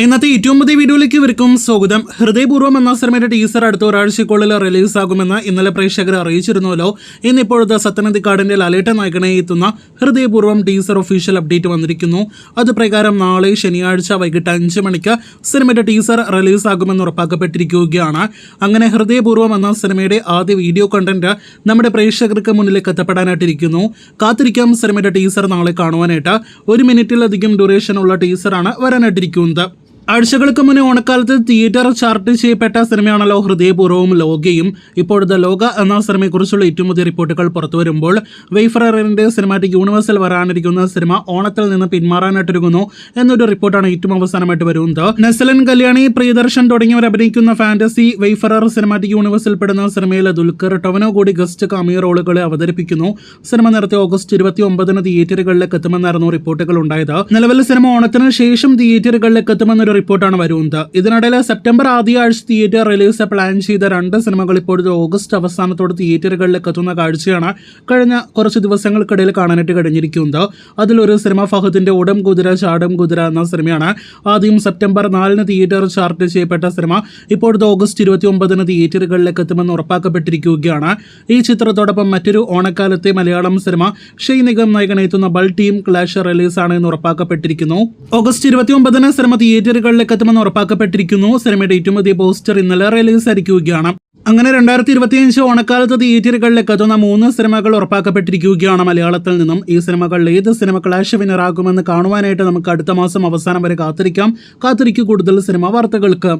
ഇന്നത്തെ ഏറ്റവും പുതിയ വീഡിയോയിലേക്ക് ഇവർക്കും സ്വാഗതം. ഹൃദയപൂർവ്വം എന്ന സിനിമയുടെ ടീസർ അടുത്ത ഒരാഴ്ചക്കുള്ളിൽ റിലീസാകുമെന്ന് ഇന്നലെ പ്രേക്ഷകർ അറിയിച്ചിരുന്നല്ലോ. ഇന്നിപ്പോഴത്തെ സത്യനന്ദിക്കാടിന്റെ ലാലേട്ട നായകനെ എത്തുന്ന ഹൃദയപൂർവ്വം ടീസർ ഒഫീഷ്യൽ അപ്ഡേറ്റ് വന്നിരിക്കുന്നു. അത് പ്രകാരം നാളെ ശനിയാഴ്ച വൈകിട്ട് 5 മണിക്ക് സിനിമയുടെ ടീസർ റിലീസാകുമെന്ന് ഉറപ്പാക്കപ്പെട്ടിരിക്കുകയാണ്. അങ്ങനെ ഹൃദയപൂർവ്വം എന്ന സിനിമയുടെ ആദ്യ വീഡിയോ കണ്ടന്റ് നമ്മുടെ പ്രേക്ഷകർക്ക് മുന്നിലേക്ക് എത്തപ്പെടാനായിട്ടിരിക്കുന്നു. കാത്തിരിക്കാം സിനിമയുടെ ടീസർ നാളെ കാണുവാനായിട്ട്. 1 മിനിറ്റിലധികം ഡ്യൂറേഷൻ ഉള്ള ടീസറാണ് വരാനായിട്ടിരിക്കുന്നത്. ആഴ്ചകൾക്ക് മുന്നേ ഓണക്കാലത്ത് തിയേറ്റർ ചാർട്ട് ചെയ്യപ്പെട്ട സിനിമയാണല്ലോ ഹൃദയപൂർവ്വവും ലോകയും. ഇപ്പോഴത്തെ ലോക എന്ന സിനിമയെക്കുറിച്ചുള്ള ഏറ്റവും പുതിയ റിപ്പോർട്ടുകൾ പുറത്തു വരുമ്പോൾ വെയ്ഫററിന്റെ സിനിമാറ്റിക് യൂണിവേഴ്സിൽ വരാനിരിക്കുന്ന സിനിമ ഓണത്തിൽ നിന്ന് പിന്മാറാനായിട്ടിരിക്കുന്നു എന്നൊരു റിപ്പോർട്ടാണ് ഏറ്റവും അവസാനമായിട്ട് വരുന്നത്. നെസ്ലൻ കല്യാണി, പ്രിയദർശൻ തുടങ്ങിയവർ അഭിനയിക്കുന്ന ഫാന്റസി വെയ്ഫറർ സിനിമാറ്റിക് യൂണിവേഴ്സിൽ പെടുന്ന സിനിമയിൽ ദുൽഖർ, ടൊവിനോ കൂടി ഗസ്റ്റ് കാമിയോ റോളുകളെ അവതരിപ്പിക്കുന്നു. സിനിമ നേരത്തെ ഓഗസ്റ്റ് 29 തിയേറ്ററുകളിലേക്ക് എത്തുമെന്നായിരുന്നു റിപ്പോർട്ടുകൾ ഉണ്ടായത്. നിലവിൽ സിനിമ ഓണത്തിന് ശേഷം തിയേറ്ററുകളിലേക്ക് എത്തുമെന്നൊരു റിപ്പോർട്ടാണ് വരുന്നത്. ഇതിനിടയിൽ സെപ്റ്റംബർ ആദ്യ ആഴ്ച തിയേറ്റർ റിലീസ് പ്ലാൻ ചെയ്ത 2 സിനിമകൾ ഇപ്പോഴത്തെ ഓഗസ്റ്റ് അവസാനത്തോടെ തിയേറ്ററുകളിലേക്ക് എത്തുന്ന കാഴ്ചയാണ് കഴിഞ്ഞ കുറച്ച് ദിവസങ്ങൾക്കിടയിൽ കാണാനായിട്ട് കഴിഞ്ഞിരിക്കുന്നത്. അതിലൊരു സിനിമ ഫഹദിന്റെ ഓടം കുതിര ചാടം കുതിര എന്ന സിനിമയാണ്. ആദ്യം സെപ്റ്റംബർ 4 തിയേറ്റർ ചാർട്ട് ചെയ്യപ്പെട്ട സിനിമ ഇപ്പോഴത്തെ ഓഗസ്റ്റ് 29 തിയേറ്ററുകളിലേക്ക് എത്തുമെന്ന് ഉറപ്പാക്കപ്പെട്ടിരിക്കുകയാണ്. ഈ ചിത്രത്തോടൊപ്പം മറ്റൊരു ഓണക്കാലത്തെ മലയാളം സിനിമ ഷെയ് നിഗം നായകനെത്തുന്ന ബൾ ടീം ക്ലാഷ് റിലീസാണ് എന്ന് ഉറപ്പാക്കപ്പെട്ടിരിക്കുന്നു. ഓഗസ്റ്റ് 29 സിനിമ തിയേറ്ററുകളിലേക്ക് എത്തുമെന്ന് ഉറപ്പാക്കപ്പെട്ടിരിക്കുന്നു. സിനിമയുടെ ഏറ്റവും പുതിയ പോസ്റ്റർ ഇന്നലെ റിലീസായിരിക്കുകയാണ്. അങ്ങനെ 2025 ഓണക്കാലത്ത് തിയേറ്ററുകളിലേക്ക് എത്തുന്ന 3 സിനിമകൾ ഉറപ്പാക്കപ്പെട്ടിരിക്കുകയാണ് മലയാളത്തിൽ നിന്നും. ഈ സിനിമകളിൽ ഏത് സിനിമ ക്ലാഷ് വിന്നറാകുമെന്ന് കാണുവാനായിട്ട് നമുക്ക് അടുത്ത മാസം അവസാനം വരെ കാത്തിരിക്കാം. കാത്തിരിക്കൂ കൂടുതൽ സിനിമ വാർത്തകൾക്ക്.